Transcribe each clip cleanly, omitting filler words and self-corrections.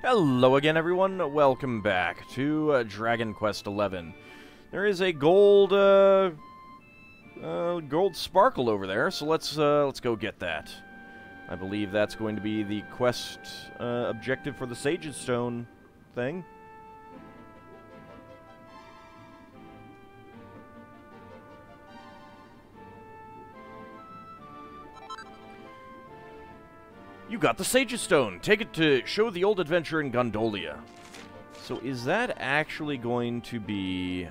Hello again, everyone. Welcome back to Dragon Quest XI. There is a gold sparkle over there, so let's go get that. I believe that's going to be the quest objective for the Sage's Stone thing. You got the Sage's Stone. Take it to show the old adventure in Gondolia. So is that actually going to be,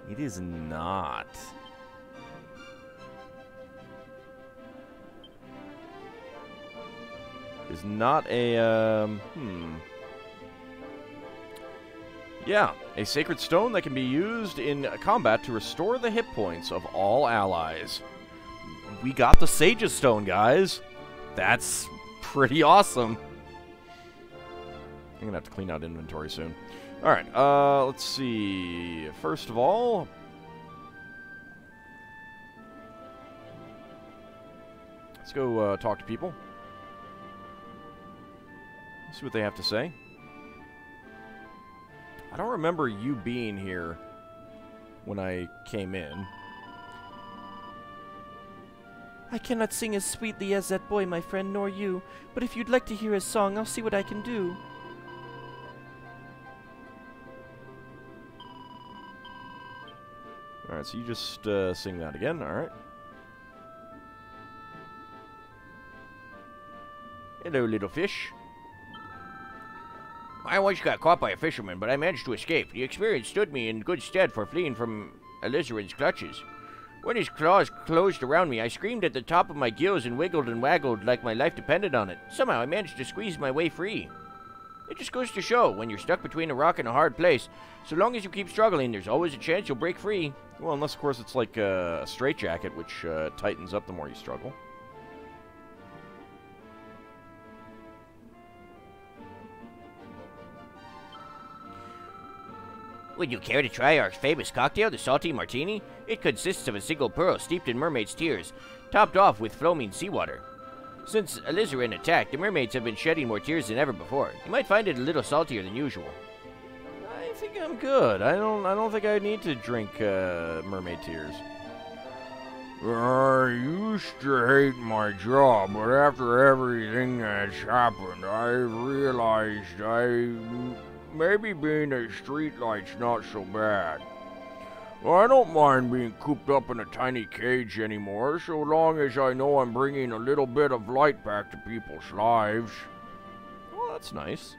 It is not. Is not a, Yeah, a sacred stone that can be used in combat to restore the hit points of all allies. We got the Sage's Stone, guys. That's pretty awesome. I'm gonna have to clean out inventory soon. Alright, let's see. First of all, let's go talk to people. See what they have to say. I don't remember you being here when I came in. I cannot sing as sweetly as that boy, my friend, nor you. But if you'd like to hear his song, I'll see what I can do. Alright, so you just sing that again, alright. Hello, little fish. I once got caught by a fisherman, but I managed to escape. The experience stood me in good stead for fleeing from Alizarin's clutches. When his claws closed around me, I screamed at the top of my gills and wiggled and waggled like my life depended on it. Somehow I managed to squeeze my way free. It just goes to show, when you're stuck between a rock and a hard place, so long as you keep struggling, there's always a chance you'll break free. Well, unless, of course, it's like a straitjacket, which tightens up the more you struggle. Would you care to try our famous cocktail, the Salty Martini? It consists of a single pearl steeped in mermaid's tears, topped off with foaming seawater. Since Alizarin attacked, the mermaids have been shedding more tears than ever before. You might find it a little saltier than usual. I think I'm good. I don't think I need to drink mermaid tears. I used to hate my job, but after everything that's happened, I've realized maybe being a streetlight's not so bad. I don't mind being cooped up in a tiny cage anymore, so long as I know I'm bringing a little bit of light back to people's lives. Well, that's nice.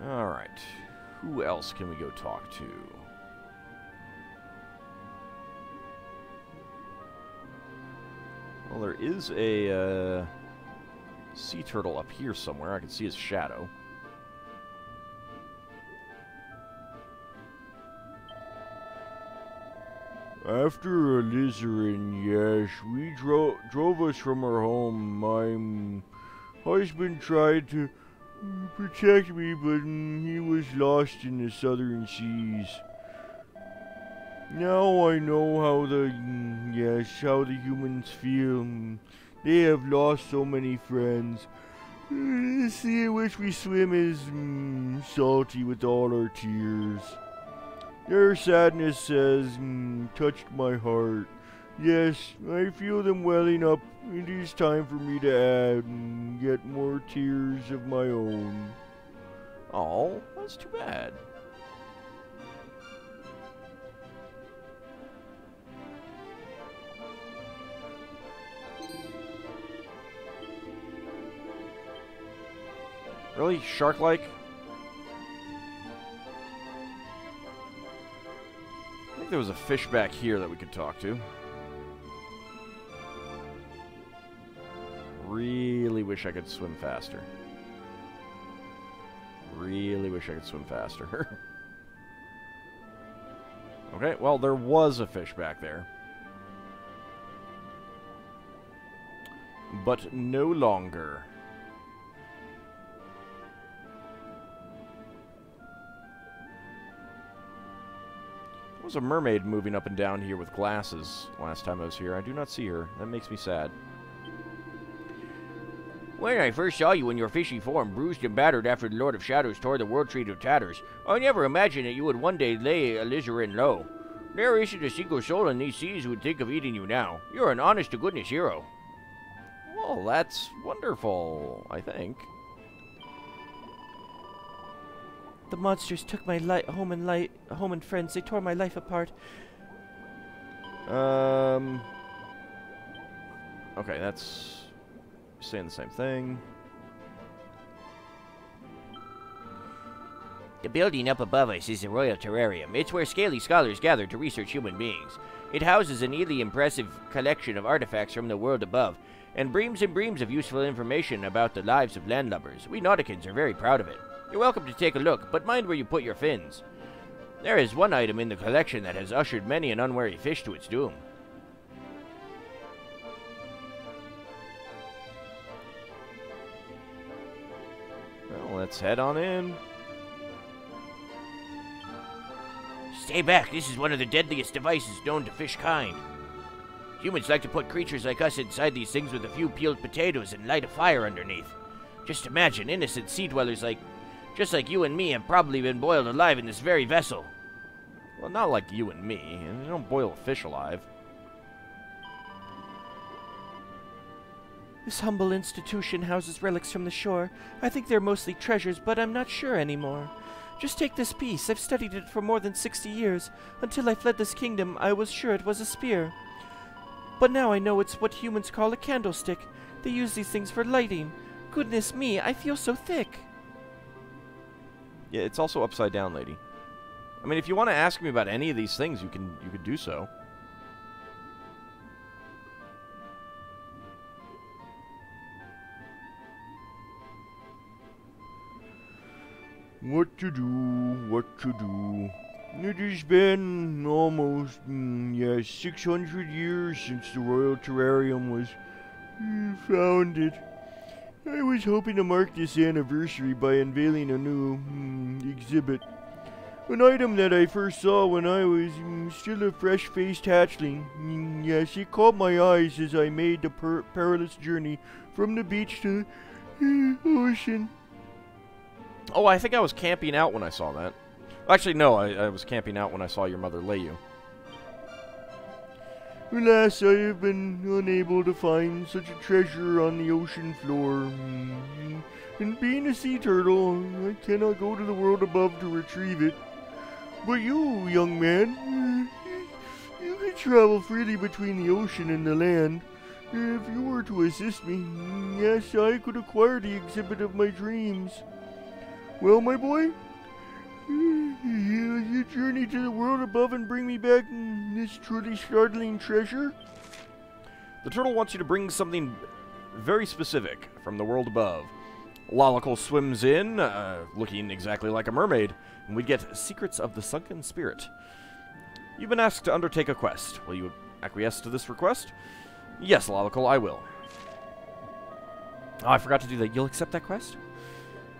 Alright. Who else can we go talk to? Well, there is a sea turtle up here somewhere. I can see his shadow. After Alizarin, yes, we drove us from our home. My husband tried to protect me, but he was lost in the southern seas. Now I know how the humans feel. They have lost so many friends. The sea in which we swim is salty with all our tears. Their sadness has touched my heart. Yes, I feel them welling up. It is time for me to add yet more tears of my own. Oh, that's too bad. Really? Shark-like? I think there was a fish back here that we could talk to. Really wish I could swim faster. Really wish I could swim faster. Okay, well, there was a fish back there. But no longer. There was a mermaid moving up and down here with glasses last time I was here. I do not see her. That makes me sad. When I first saw you in your fishy form, bruised and battered after the Lord of Shadows tore the World Tree to tatters, I never imagined that you would one day lay alizarin low. There isn't a single soul in these seas who would think of eating you now. You're an honest-to-goodness hero. Well, that's wonderful, I think. The monsters took my home and friends. They tore my life apart. Okay, that's saying the same thing. The building up above us is the Royal Terrarium. It's where scaly scholars gather to research human beings. It houses an really impressive collection of artifacts from the world above, and breams of useful information about the lives of landlubbers. We Nauticans are very proud of it. You're welcome to take a look, but mind where you put your fins. There is one item in the collection that has ushered many an unwary fish to its doom. Well, let's head on in. Stay back, this is one of the deadliest devices known to fish kind. Humans like to put creatures like us inside these things with a few peeled potatoes and light a fire underneath. Just imagine, innocent sea dwellers just like you and me have probably been boiled alive in this very vessel. Well, not like you and me. You don't boil a fish alive. This humble institution houses relics from the shore. I think they're mostly treasures, but I'm not sure anymore. Just take this piece. I've studied it for more than 60 years. Until I fled this kingdom, I was sure it was a spear. But now I know it's what humans call a candlestick. They use these things for lighting. Goodness me, I feel so thick. Yeah, it's also upside down, lady. I mean, if you want to ask me about any of these things, you could do so. What to do. It has been almost, 600 years since the Royal Terrarium was founded. I was hoping to mark this anniversary by unveiling a new exhibit. An item that I first saw when I was still a fresh-faced hatchling. Yes, it caught my eyes as I made the perilous journey from the beach to the ocean. Oh, I think I was camping out when I saw that. Actually, no, I was camping out when I saw your mother lay you. Alas, I have been unable to find such a treasure on the ocean floor. And being a sea turtle, I cannot go to the world above to retrieve it. But you, young man, you can travel freely between the ocean and the land. If you were to assist me, yes, I could acquire the exhibit of my dreams. Well, my boy, you journey to the world above and bring me back this truly startling treasure? The turtle wants you to bring something very specific from the world above. Lolical swims in, looking exactly like a mermaid, and we get Secrets of the Sunken Spirit. You've been asked to undertake a quest. Will you acquiesce to this request? Yes, Lolical, I will. Oh, I forgot to do that. You'll accept that quest?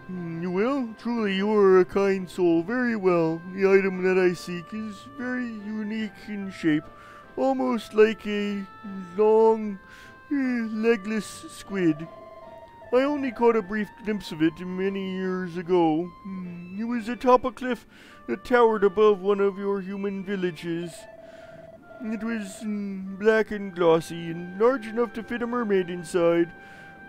You will? Truly, you are a kind soul. Very well. The item that I seek is very unique in shape, almost like a long, legless squid. I only caught a brief glimpse of it many years ago. It was atop a cliff that towered above one of your human villages. It was black and glossy and large enough to fit a mermaid inside.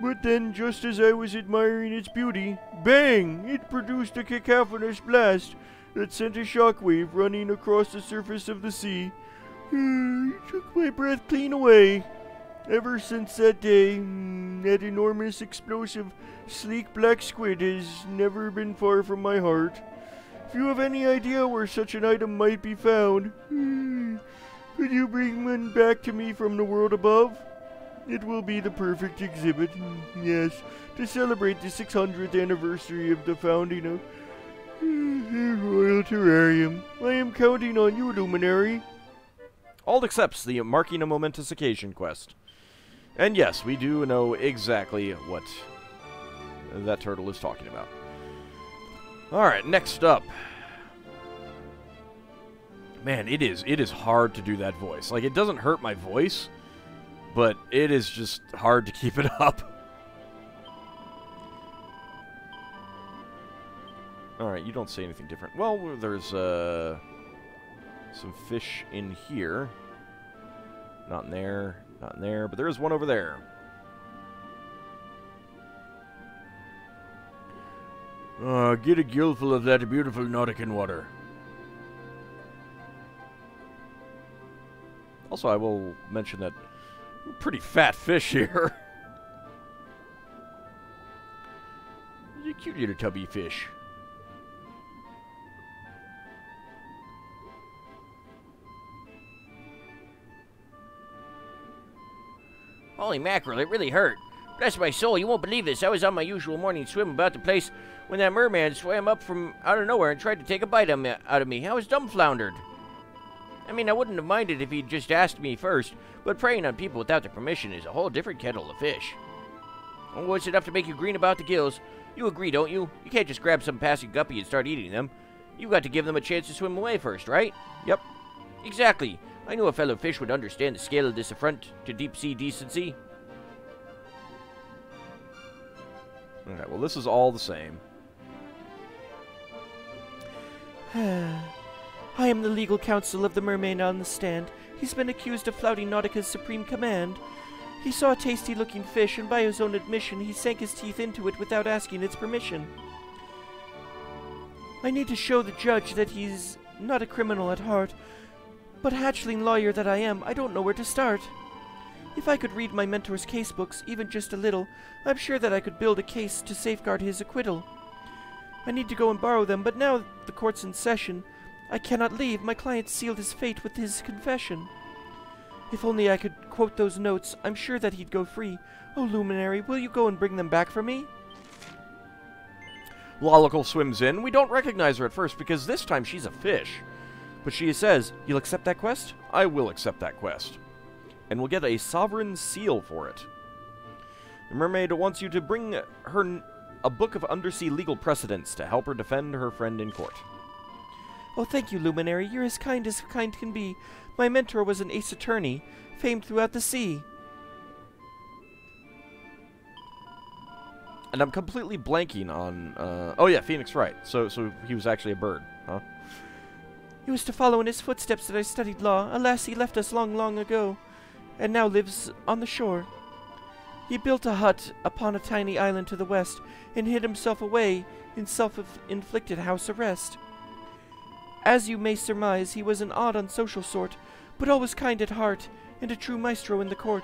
But then, just as I was admiring its beauty, bang! It produced a cacophonous blast that sent a shockwave running across the surface of the sea. It took my breath clean away. Ever since that day, that enormous, explosive, sleek black squid has never been far from my heart. If you have any idea where such an item might be found, could you bring one back to me from the world above? It will be the perfect exhibit, yes, to celebrate the 600th anniversary of the founding of the Royal Terrarium. I am counting on you, Luminary. Ald accepts the Marking a Momentous Occasion quest. And yes, we do know exactly what that turtle is talking about. Alright, next up. Man, it is hard to do that voice. Like, it doesn't hurt my voice, but it is just hard to keep it up. Alright, you don't say anything different. Well, there's some fish in here. Not in there, not in there, but there is one over there. Get a gillful of that beautiful Nautican water. Also, I will mention that pretty fat fish here. He's a cute little tubby fish. Holy mackerel, it really hurt. Bless my soul, you won't believe this. I was on my usual morning swim about the place when that merman swam up from out of nowhere and tried to take a bite out of me. I was dumbfoundered. I mean, I wouldn't have minded if he'd just asked me first, but preying on people without their permission is a whole different kettle of fish. Oh, it's enough to make you green about the gills. You agree, don't you? You can't just grab some passing guppy and start eating them. You've got to give them a chance to swim away first, right? Yep. Exactly. I knew a fellow fish would understand the scale of this affront to deep-sea decency. Okay, well, this is all the same. I am the legal counsel of the mermaid on the stand. He's been accused of flouting Nautica's supreme command. He saw a tasty-looking fish, and by his own admission, he sank his teeth into it without asking its permission. I need to show the judge that he's not a criminal at heart, but hatchling lawyer that I am, I don't know where to start. If I could read my mentor's casebooks, even just a little, I'm sure that I could build a case to safeguard his acquittal. I need to go and borrow them, but now the court's in session. I cannot leave. My client sealed his fate with his confession. If only I could quote those notes, I'm sure that he'd go free. Oh, Luminary, will you go and bring them back for me? Lolical swims in. We don't recognize her at first because this time she's a fish. But she says, "You'll accept that quest?" I will accept that quest. And we'll get a sovereign seal for it. The mermaid wants you to bring her a book of undersea legal precedents to help her defend her friend in court. Oh, thank you, Luminary. You're as kind can be. My mentor was an ace attorney, famed throughout the sea. And I'm completely blanking on, oh yeah, Phoenix Wright. So he was actually a bird, huh? It was to follow in his footsteps that I studied law. Alas, he left us long, long ago, and now lives on the shore. He built a hut upon a tiny island to the west, and hid himself away in self-inflicted house arrest. As you may surmise, he was an odd, unsocial sort, but always kind at heart, and a true maestro in the court.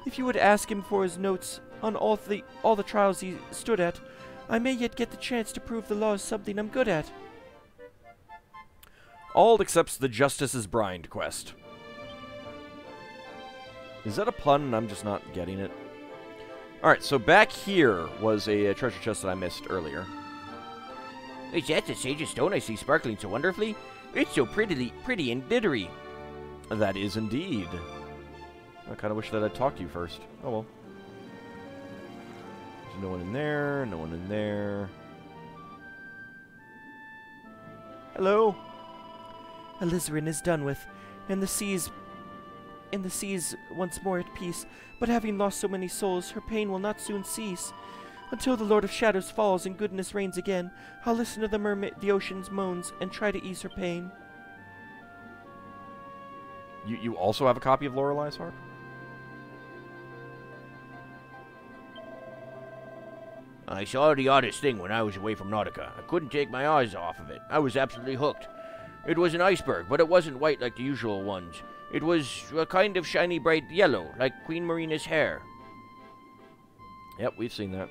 If you would ask him for his notes on all the trials he stood at, I may yet get the chance to prove the law is something I'm good at. Auld accepts the Justice's Brind quest. Is that a pun and I'm just not getting it? Alright, so back here was a treasure chest that I missed earlier. Is that the sage's stone I see sparkling so wonderfully? It's so pretty and glittery. That is indeed. I kind of wish that I'd talked to you first. Oh well. There's no one in there, no one in there. Hello? Alizarin is done with, and the seas once more at peace, but having lost so many souls, her pain will not soon cease. Until the Lord of Shadows falls and goodness reigns again, I'll listen to the ocean's moans and try to ease her pain. You also have a copy of Lorelei's Harp? I saw the oddest thing when I was away from Nautica. I couldn't take my eyes off of it. I was absolutely hooked. It was an iceberg, but it wasn't white like the usual ones. It was a kind of shiny bright yellow, like Queen Marina's hair. Yep, we've seen that.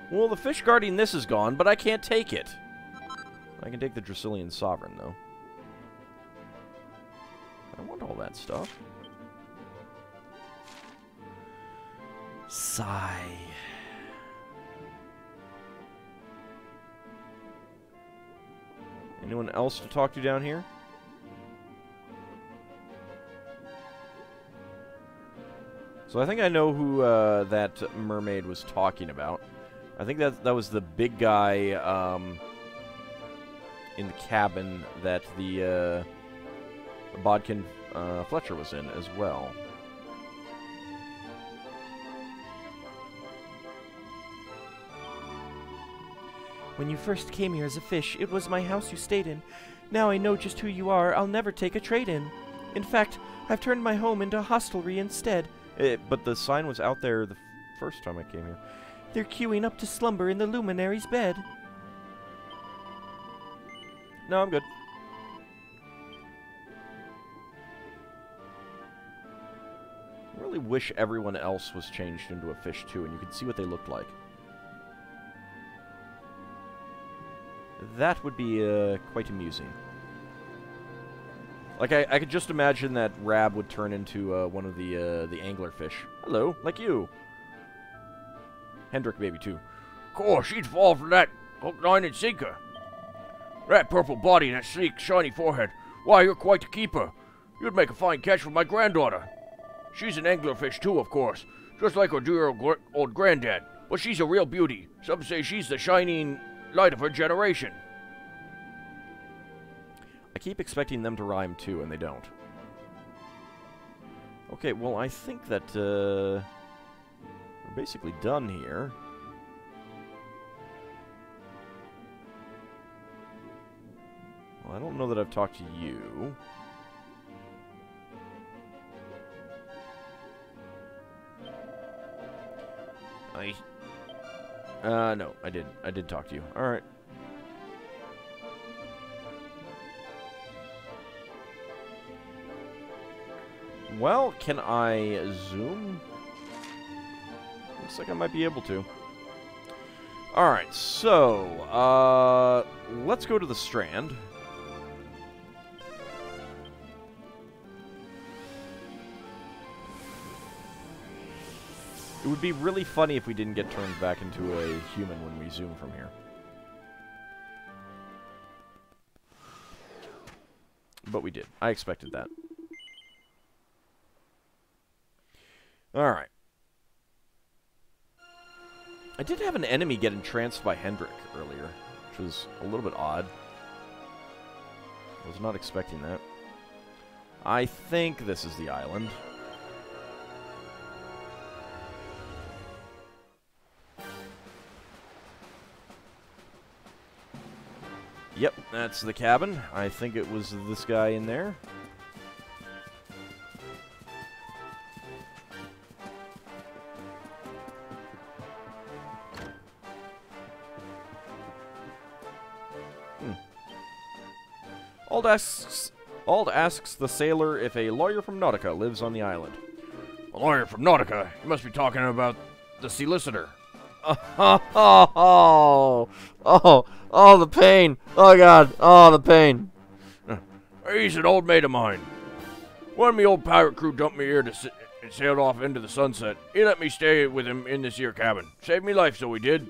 Well, the fish guarding this is gone, but I can't take it. I can take the Dracilian Sovereign, though. I want all that stuff. Sigh. Anyone else to talk to down here? So I think I know who that mermaid was talking about. I think that was the big guy in the cabin that the Bodkin Fletcher was in as well. When you first came here as a fish, it was my house you stayed in. Now I know just who you are, I'll never take a trade-in. In fact, I've turned my home into a hostelry instead. But the sign was out there the first time I came here. They're queuing up to slumber in the luminary's bed. No, I'm good. I really wish everyone else was changed into a fish too, and you could see what they looked like. That would be quite amusing. Like, I could just imagine that Rab would turn into one of the anglerfish. Hello, like you. Hendrik maybe too. Course, she'd fall for that hook, line, and sinker. That purple body and that sleek, shiny forehead. Why, you're quite the keeper. You'd make a fine catch for my granddaughter. She's an anglerfish too, of course, just like her dear old granddad. But she's a real beauty. Some say she's the shining light of her generation. I keep expecting them to rhyme too, and they don't. Okay, well, I think that we're basically done here. Well, I don't know that I've talked to you. No, I did. I did talk to you. All right. Well, can I zoom? Looks like I might be able to. Alright, so, let's go to the Strand. It would be really funny if we didn't get turned back into a human when we zoom from here. But we did. I expected that. Alright. I did have an enemy get entranced by Hendrik earlier, which was a little bit odd. I was not expecting that. I think this is the island. Yep, that's the cabin. I think it was this guy in there. Auld asks the sailor if a lawyer from Nautica lives on the island. A lawyer from Nautica? You must be talking about the solicitor. Oh, the pain. Oh, God. Oh, the pain. He's an old mate of mine. When me old pirate crew dumped me here and sailed off into the sunset, he let me stay with him in this here cabin. Saved me life, so he did.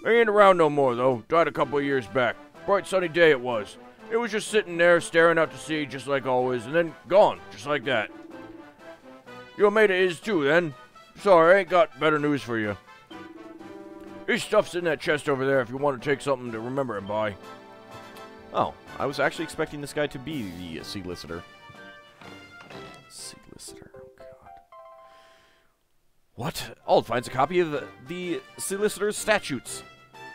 He ain't around no more, though. Died a couple of years back. Bright sunny day it was. It was just sitting there, staring out to sea, just like always, and then gone, just like that. Your mate of his, too, then. Sorry, I ain't got better news for you. His stuff's in that chest over there if you want to take something to remember him by. Oh, I was actually expecting this guy to be the solicitor. Solicitor, oh God. What? Auld finds a copy of the solicitor's statutes.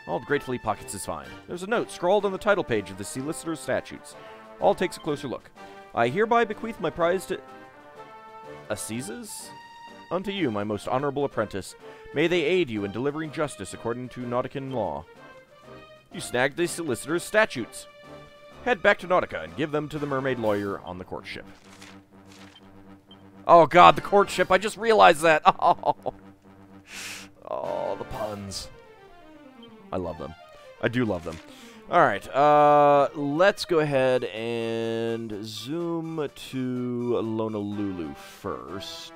Auld gratefully pockets his find. There's a note scrawled on the title page of the solicitor's statutes. Auld takes a closer look. I hereby bequeath my prize to assizes? Unto you, my most honorable apprentice. May they aid you in delivering justice according to Nautican law. You snagged the solicitor's statutes. Head back to Nautica and give them to the mermaid lawyer on the courtship. Oh God, the courtship! I just realized that! Oh, the puns. I love them. I do love them. Alright, let's go ahead and zoom to Honolulu first.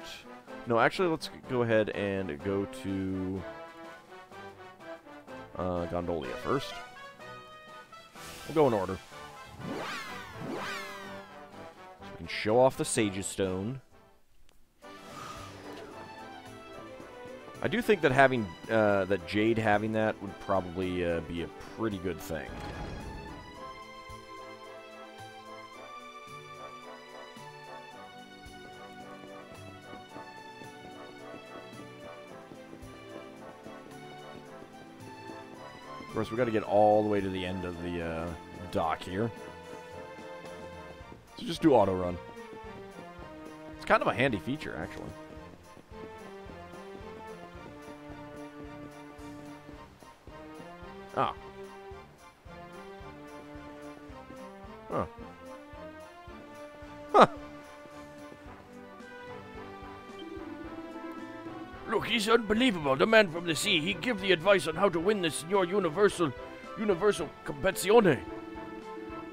No, actually, let's go ahead and go to Gondolia first. We'll go in order. So we can show off the Sage's Stone. I do think that having that Jade having that would probably be a pretty good thing. Of course, we got to get all the way to the end of the dock here. So just do auto run. It's kind of a handy feature, actually. Ah. Huh. Huh. Look, he's unbelievable. The man from the sea. He give the advice on how to win this Signor Universal Competizione.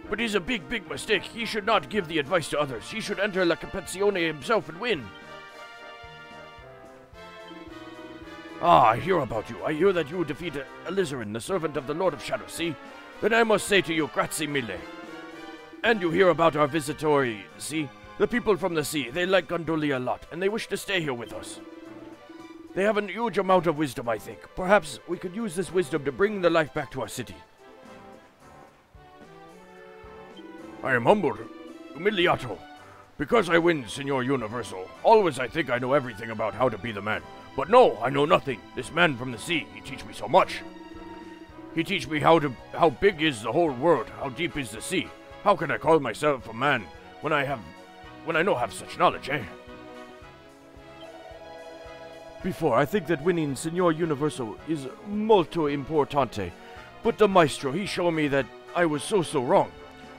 But he's a big, big mistake. He should not give the advice to others. He should enter La Competizione himself and win. Ah, I hear about you. I hear that you defeat Alizarin, the servant of the Lord of Shadow. See? Then I must say to you, grazie mille. And you hear about our visitori, see? The people from the sea, they like Gondolia a lot, and they wish to stay here with us. They have a huge amount of wisdom, I think. Perhaps we could use this wisdom to bring the life back to our city. I am humbled, umiliato. Because I win, Signor Universal, always I think I know everything about how to be the man. But no, I know nothing. This man from the sea, he teach me so much. He teach me how big is the whole world, how deep is the sea. How can I call myself a man when I no have such knowledge, eh? Before, I think that winning Signor Universal is molto importante. But the maestro, he showed me that I was so wrong.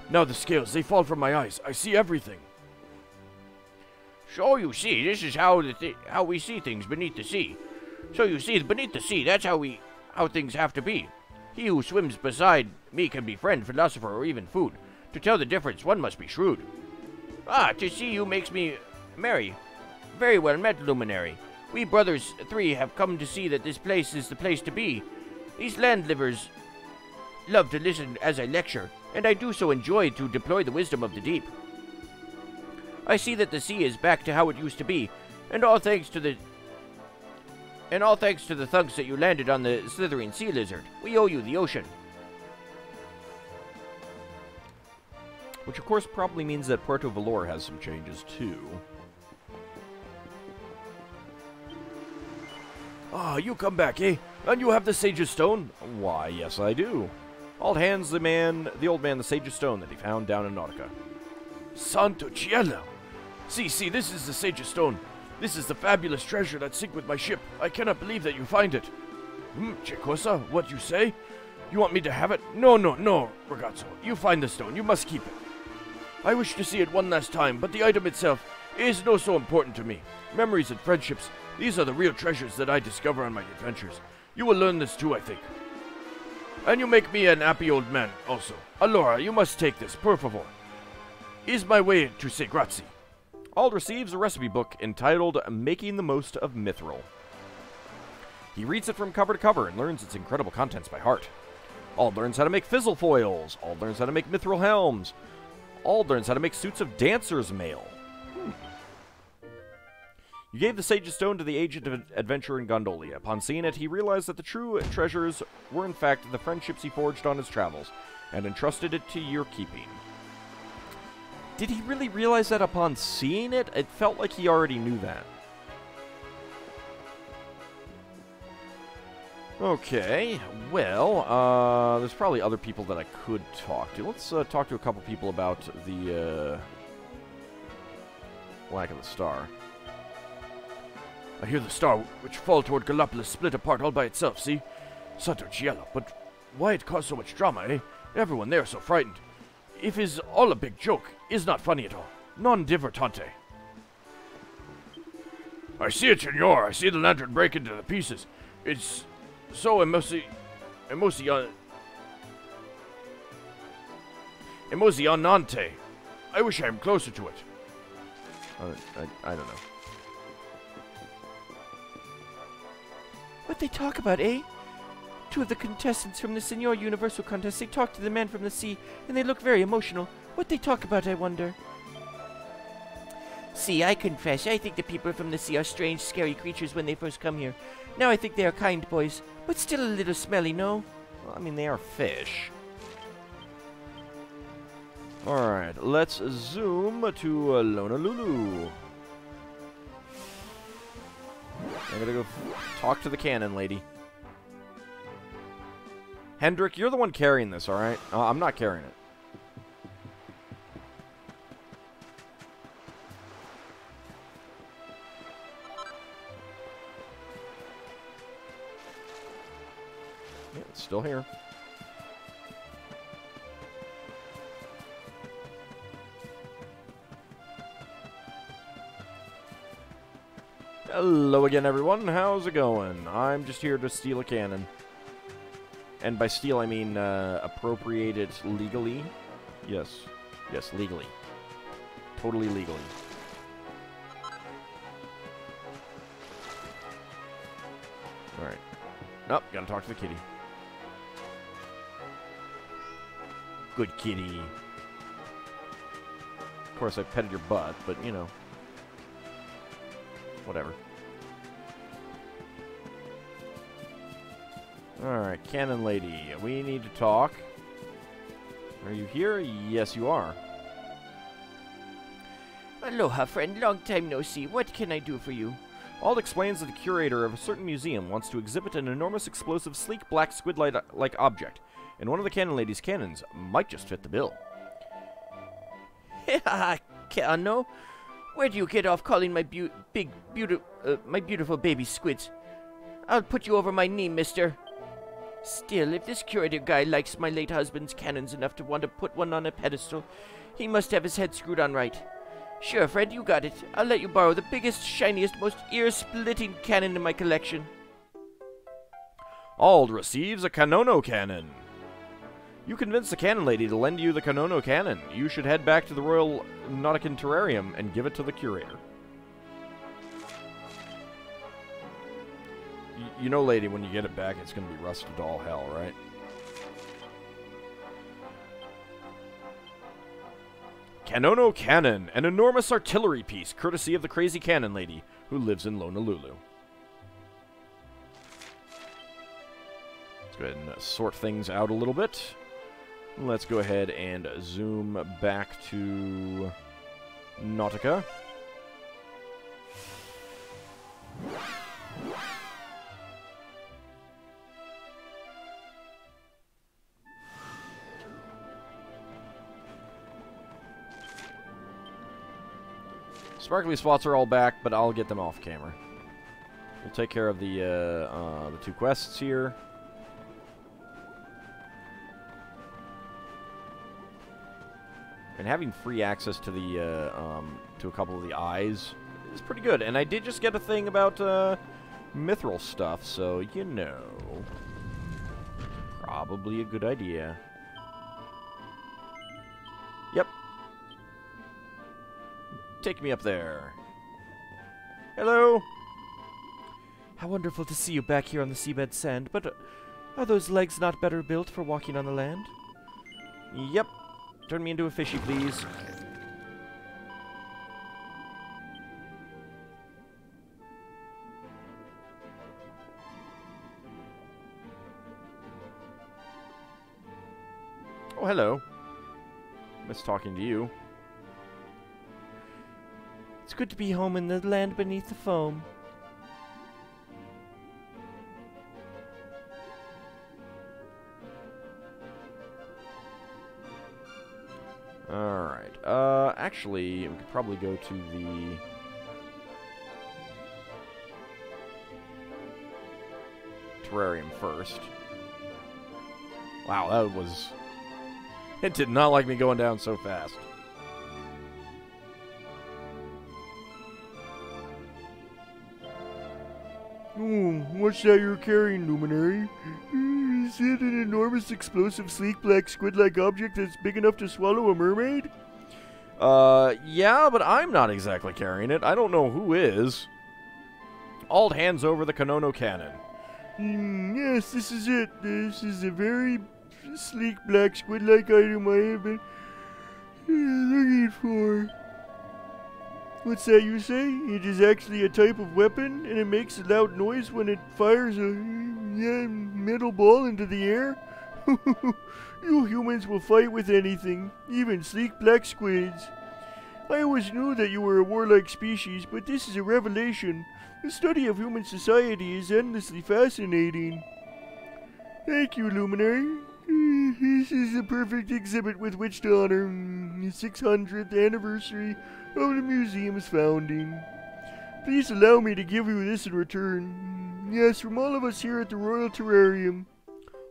Now the scales, they fall from my eyes. I see everything. So you see, this is how we see things beneath the sea. So you see, beneath the sea, that's how things have to be. He who swims beside me can be friend, philosopher, or even food. To tell the difference, one must be shrewd. Ah, to see you makes me merry. Very well met, luminary. We brothers three have come to see that this place is the place to be. These land-livers love to listen as I lecture, and I do so enjoy to deploy the wisdom of the deep. I see that the sea is back to how it used to be, and all thanks to the thugs that you landed on the slithering sea lizard. We owe you the ocean. Which, of course, probably means that Puerto Valor has some changes, too. Ah, you come back, eh? And you have the Sage's Stone? Why, yes, I do. Ald hands the old man the Sage's Stone that he found down in Nautica. Santo cielo! See, this is the Sage's Stone. This is the fabulous treasure that sank with my ship. I cannot believe that you find it. Che cosa? What you say? You want me to have it? No, ragazzo. You find the stone. You must keep it. I wish to see it one last time, but the item itself is no so important to me. Memories and friendships, these are the real treasures that I discover on my adventures. You will learn this too, I think. And you make me an happy old man, also. Allora, you must take this, per favor. Is my way to say grazie. Ald receives a recipe book entitled Making the Most of Mithril. He reads it from cover to cover and learns its incredible contents by heart. Ald learns how to make fizzle foils. Ald learns how to make mithril helms. Ald learns how to make suits of dancer's mail. You gave the Sage's Stone to the agent of adventure in Gondolia. Upon seeing it, he realized that the true treasures were in fact the friendships he forged on his travels, and entrusted it to your keeping. Did he really realize that upon seeing it? It felt like he already knew that. Okay, well, there's probably other people that I could talk to. Let's talk to a couple people about the lack of the star. I hear the star which fall toward Gallipolis split apart all by itself, see? Santo cielo, but why it caused so much drama, eh? Everyone there so frightened. If is all a big joke, is not funny at all. Non divertante. I see it, senor. I see the lantern break into the pieces. It's so emotionante. I wish I am closer to it. I don't know. What they talk about, eh? Two of the contestants from the Signor Universal contest, they talk to the man from the sea, and they look very emotional. What they talk about, I wonder? See, I confess, I think the people from the sea are strange, scary creatures when they first come here. Now I think they are kind boys, but still a little smelly, no? Well, I mean, they are fish. Alright, let's zoom to Lonalulu. I'm gonna go talk to the cannon lady. Hendrik, you're the one carrying this, alright? I'm not carrying it. Yeah, it's still here. Hello again, everyone. How's it going? I'm just here to steal a cannon. And by steal, I mean appropriate it legally. Yes. Yes, legally. Totally legally. Alright. Nope, gotta talk to the kitty. Good kitty. Of course, I petted your butt, but, you know. Whatever. Alright, Cannon Lady. We need to talk. Are you here? Yes, you are. Aloha, friend. Long time no see. What can I do for you? Ald explains that the curator of a certain museum wants to exhibit an enormous, explosive, sleek, black, squid-like object, and one of the Cannon Lady's cannons might just fit the bill. Keano? Where do you get off calling my beautiful baby squids? I'll put you over my knee, mister. Still, if this curator guy likes my late husband's cannons enough to want to put one on a pedestal, he must have his head screwed on right. Sure, Fred, you got it. I'll let you borrow the biggest, shiniest, most ear-splitting cannon in my collection. Ald receives a Kanono cannon. You convinced the Cannon Lady to lend you the Kanono cannon. You should head back to the Royal Nautican Terrarium and give it to the curator. You know, lady, when you get it back, it's going to be rusted to all hell, right? Kanono Cannon, an enormous artillery piece, courtesy of the crazy Cannon Lady, who lives in Lonalulu. Let's go ahead and sort things out a little bit. Let's go ahead and zoom back to Nautica. Sparkly spots are all back, but I'll get them off camera. We'll take care of the 2 quests here. And having free access to the to a couple of the eyes is pretty good. And I did just get a thing about mithril stuff, so you know, probably a good idea. Yep. Take me up there. Hello. How wonderful to see you back here on the seabed sand, but are those legs not better built for walking on the land? Yep. Turn me into a fishy, please. Oh, hello. Miss talking to you. It's good to be home in the land beneath the foam. Alright. Actually, we could probably go to the... terrarium first. Wow, that was... It did not like me going down so fast. Oh, what's that you're carrying, Luminary? Is it an enormous, explosive, sleek, black, squid-like object that's big enough to swallow a mermaid? Yeah, but I'm not exactly carrying it. I don't know who is. Ald hands over the Kanono cannon. Yes, this is it. This is a very sleek, black, squid-like item I have been looking for. What's that you say? It is actually a type of weapon, and it makes a loud noise when it fires a metal ball into the air? You humans will fight with anything, even sleek black squids. I always knew that you were a warlike species, but this is a revelation. The study of human society is endlessly fascinating. Thank you, Luminary. This is the perfect exhibit with which to honor the 600th anniversary of the museum's founding. Please allow me to give you this in return. Yes, from all of us here at the Royal Terrarium.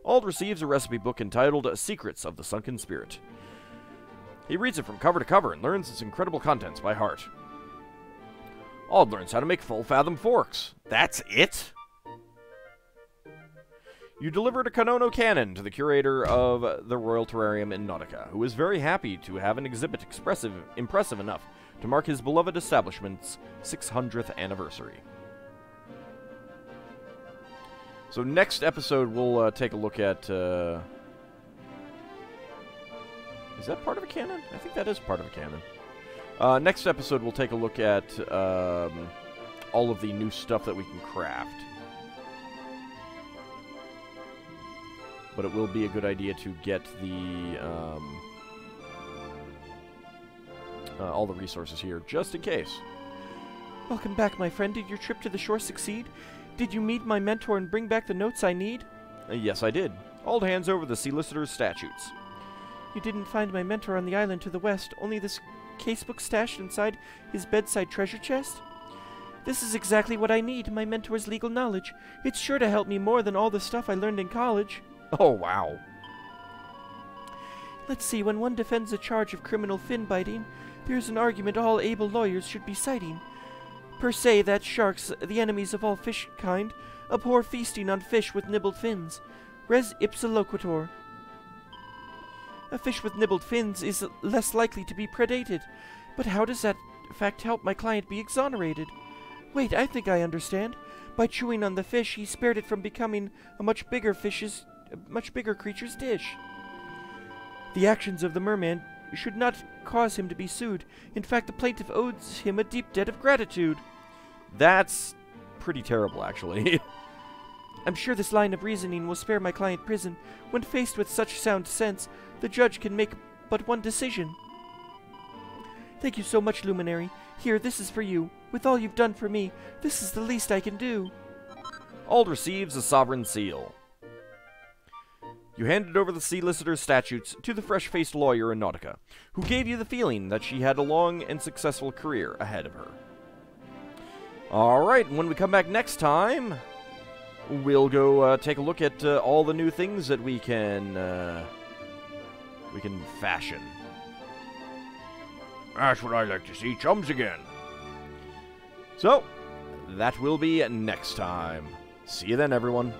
Ald receives a recipe book entitled Secrets of the Sunken Spirit. He reads it from cover to cover and learns its incredible contents by heart. Ald learns how to make full fathom forks. That's it? You delivered a Kanono cannon to the curator of the Royal Terrarium in Nautica, who is very happy to have an exhibit impressive enough to mark his beloved establishment's 600th anniversary. So next episode, we'll take a look at... is that part of a cannon? I think that is part of a cannon. Next episode, we'll take a look at all of the new stuff that we can craft. But it will be a good idea to get the all the resources here, just in case. Welcome back, my friend. Did your trip to the shore succeed? Did you meet my mentor and bring back the notes I need? Yes, I did. Ald hands over the Sea Listener's statutes. You didn't find my mentor on the island to the west, only this casebook stashed inside his bedside treasure chest? This is exactly what I need, my mentor's legal knowledge. It's sure to help me more than all the stuff I learned in college. Oh, wow. Let's see, when one defends a charge of criminal fin biting, there's an argument all able lawyers should be citing. Per se, that sharks, the enemies of all fish kind, abhor feasting on fish with nibbled fins. Res ipsa loquitur. A fish with nibbled fins is less likely to be predated. But how does that fact help my client be exonerated? Wait, I think I understand. By chewing on the fish, he spared it from becoming a much bigger creature's dish. The actions of the merman should not cause him to be sued. In fact, the plaintiff owes him a deep debt of gratitude. That's pretty terrible, actually. I'm sure this line of reasoning will spare my client prison. When faced with such sound sense, the judge can make but one decision. Thank you so much, Luminary. Here, this is for you. With all you've done for me, this is the least I can do. Ald receives a sovereign seal. You handed over the Sea Listener's statutes to the fresh-faced lawyer in Nautica, who gave you the feeling that she had a long and successful career ahead of her. Alright, when we come back next time, we'll go take a look at all the new things that we can fashion. That's what I like to see, chums again. So, that will be next time. See you then, everyone.